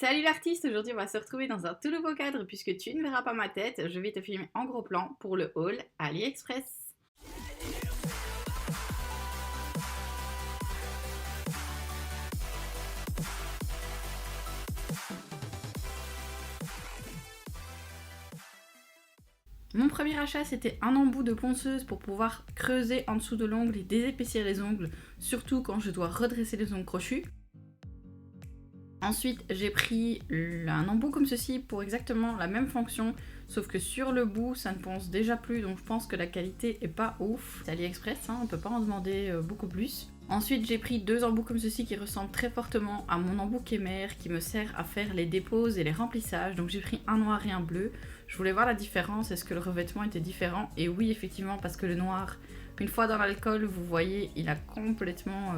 Salut l'artiste, aujourd'hui on va se retrouver dans un tout nouveau cadre puisque tu ne verras pas ma tête, je vais te filmer en gros plan pour le haul AliExpress. Mon premier achat c'était un embout de ponceuse pour pouvoir creuser en dessous de l'ongle et désépaissir les ongles, surtout quand je dois redresser les ongles crochus. Ensuite, j'ai pris un embout comme ceci pour exactement la même fonction, sauf que sur le bout, ça ne ponce déjà plus, donc je pense que la qualité est pas ouf. C'est AliExpress, hein, on peut pas en demander beaucoup plus. Ensuite, j'ai pris deux embouts comme ceci qui ressemblent très fortement à mon embout Kemer qui me sert à faire les déposes et les remplissages. Donc j'ai pris un noir et un bleu. Je voulais voir la différence, est-ce que le revêtement était différent? Et oui, effectivement, parce que le noir, une fois dans l'alcool, vous voyez, il a complètement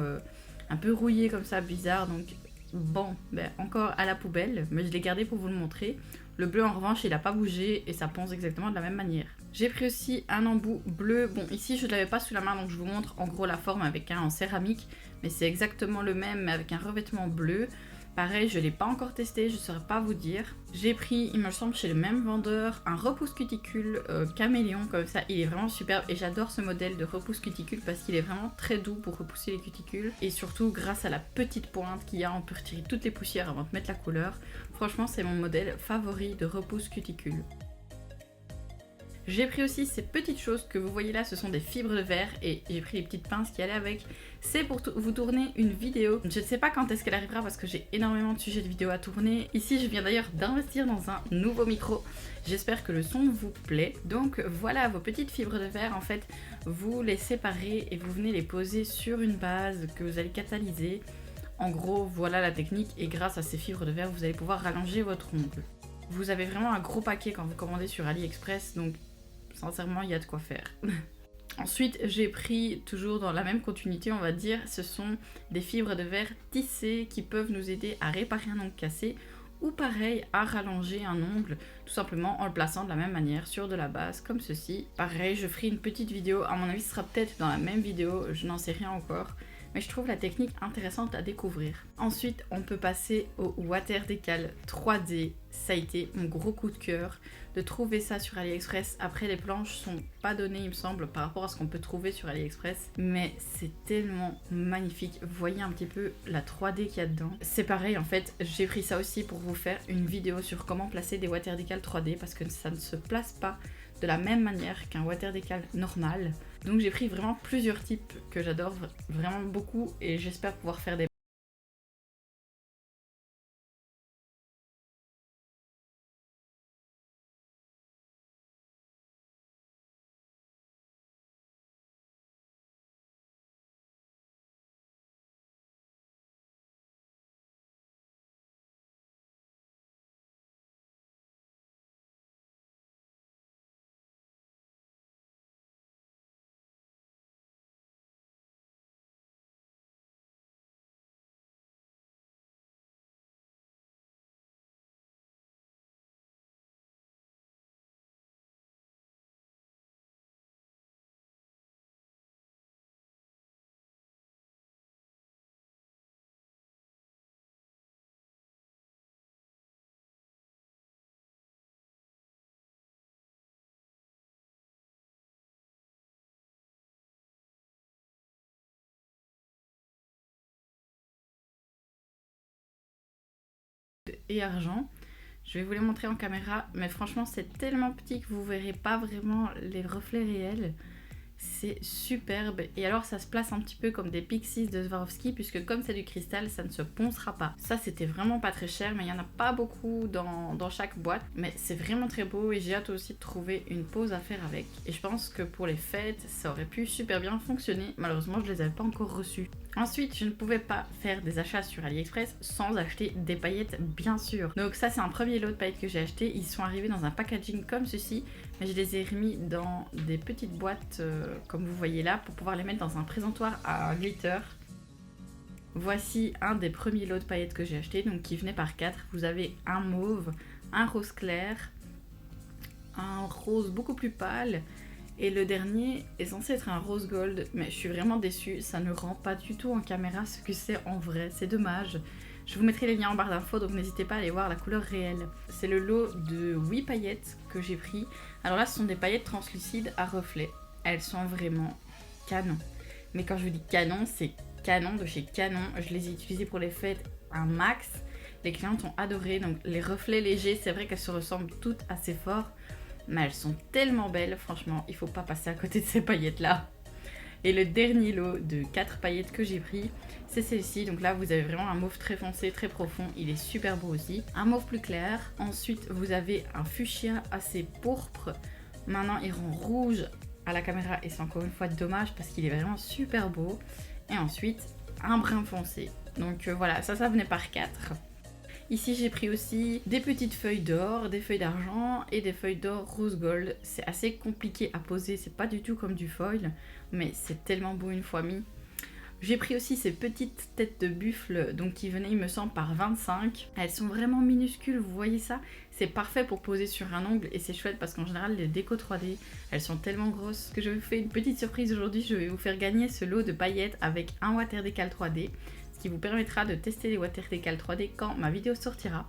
un peu rouillé comme ça, bizarre. Donc bon, ben encore à la poubelle, mais je l'ai gardé pour vous le montrer. Le bleu en revanche il a pas bougé et ça ponce exactement de la même manière. J'ai pris aussi un embout bleu, bon ici je ne l'avais pas sous la main donc je vous montre en gros la forme avec un en céramique, mais c'est exactement le même mais avec un revêtement bleu. Pareil, je ne l'ai pas encore testé, je ne saurais pas vous dire. J'ai pris, il me semble, chez le même vendeur, un repousse cuticule caméléon comme ça. Il est vraiment superbe et j'adore ce modèle de repousse cuticule parce qu'il est vraiment très doux pour repousser les cuticules. Et surtout, grâce à la petite pointe qu'il y a, on peut retirer toutes les poussières avant de mettre la couleur. Franchement, c'est mon modèle favori de repousse cuticule. J'ai pris aussi ces petites choses que vous voyez là, ce sont des fibres de verre et j'ai pris les petites pinces qui allaient avec. C'est pour vous tourner une vidéo. Je ne sais pas quand est-ce qu'elle arrivera parce que j'ai énormément de sujets de vidéos à tourner. Ici, je viens d'ailleurs d'investir dans un nouveau micro. J'espère que le son vous plaît. Donc voilà vos petites fibres de verre. En fait, vous les séparez et vous venez les poser sur une base que vous allez catalyser. En gros, voilà la technique et grâce à ces fibres de verre, vous allez pouvoir rallonger votre ongle. Vous avez vraiment un gros paquet quand vous commandez sur AliExpress, donc sincèrement, il y a de quoi faire. Ensuite, j'ai pris, toujours dans la même continuité, on va dire, ce sont des fibres de verre tissées qui peuvent nous aider à réparer un ongle cassé ou pareil à rallonger un ongle, tout simplement en le plaçant de la même manière sur de la base, comme ceci. Pareil, je ferai une petite vidéo, à mon avis ce sera peut-être dans la même vidéo, je n'en sais rien encore, mais je trouve la technique intéressante à découvrir. Ensuite, on peut passer au Water Decal 3D. Ça a été mon gros coup de cœur de trouver ça sur AliExpress. Après, les planches sont pas données, il me semble, par rapport à ce qu'on peut trouver sur AliExpress, mais c'est tellement magnifique. Vous voyez un petit peu la 3D qu'il y a dedans. C'est pareil, en fait, j'ai pris ça aussi pour vous faire une vidéo sur comment placer des Water Decal 3D parce que ça ne se place pas de la même manière qu'un Water Decal normal. Donc j'ai pris vraiment plusieurs types que j'adore vraiment beaucoup et j'espère pouvoir faire des et argent. Je vais vous les montrer en caméra, mais franchement c'est tellement petit que vous verrez pas vraiment les reflets réels. C'est superbe et alors ça se place un petit peu comme des Pixies de Swarovski puisque comme c'est du cristal ça ne se poncera pas. Ça c'était vraiment pas très cher mais il n'y en a pas beaucoup dans chaque boîte mais c'est vraiment très beau et j'ai hâte aussi de trouver une pose à faire avec et je pense que pour les fêtes ça aurait pu super bien fonctionner. Malheureusement je les avais pas encore reçus. Ensuite je ne pouvais pas faire des achats sur AliExpress sans acheter des paillettes bien sûr. Donc ça c'est un premier lot de paillettes que j'ai acheté. Ils sont arrivés dans un packaging comme ceci mais je les ai remis dans des petites boîtes comme vous voyez là pour pouvoir les mettre dans un présentoir à glitter. Voici un des premiers lots de paillettes que j'ai acheté, donc qui venait par 4. Vous avez un mauve, un rose clair, un rose beaucoup plus pâle et le dernier est censé être un rose gold mais je suis vraiment déçue, ça ne rend pas du tout en caméra ce que c'est en vrai, c'est dommage. Je vous mettrai les liens en barre d'infos, donc n'hésitez pas à aller voir la couleur réelle. C'est le lot de 8 paillettes que j'ai pris. Alors là, ce sont des paillettes translucides à reflets. Elles sont vraiment canon. Mais quand je vous dis canon, c'est canon de chez Canon. Je les ai utilisées pour les fêtes un max. Les clientes ont adoré. Donc les reflets légers, c'est vrai qu'elles se ressemblent toutes assez fort. Mais elles sont tellement belles, franchement, il faut pas passer à côté de ces paillettes-là. Et le dernier lot de 4 paillettes que j'ai pris, c'est celle-ci. Donc là, vous avez vraiment un mauve très foncé, très profond. Il est super beau aussi. Un mauve plus clair. Ensuite, vous avez un fuchsia assez pourpre. Maintenant, il rend rouge à la caméra et c'est encore une fois dommage parce qu'il est vraiment super beau. Et ensuite, un brun foncé. Donc voilà, ça venait par 4. Ici, j'ai pris aussi des petites feuilles d'or, des feuilles d'argent et des feuilles d'or rose gold. C'est assez compliqué à poser, c'est pas du tout comme du foil, mais c'est tellement beau une fois mis. J'ai pris aussi ces petites têtes de buffle, donc qui venaient, il me semble, par 25. Elles sont vraiment minuscules, vous voyez ça? C'est parfait pour poser sur un ongle et c'est chouette parce qu'en général, les décos 3D, elles sont tellement grosses que je vous fais une petite surprise aujourd'hui. Je vais vous faire gagner ce lot de paillettes avec un water décal 3D. Ce qui vous permettra de tester les water décal 3D quand ma vidéo sortira.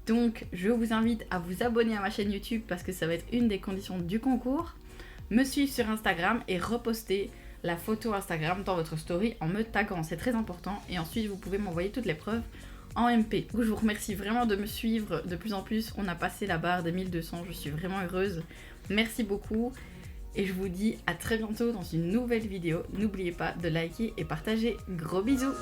Donc je vous invite à vous abonner à ma chaîne YouTube parce que ça va être une des conditions du concours. Me suivre sur Instagram et reposter la photo Instagram dans votre story en me taguant, c'est très important. Et ensuite vous pouvez m'envoyer toutes les preuves en MP. Donc, je vous remercie vraiment de me suivre de plus en plus. On a passé la barre des 1200, je suis vraiment heureuse. Merci beaucoup. Et je vous dis à très bientôt dans une nouvelle vidéo. N'oubliez pas de liker et partager. Gros bisous!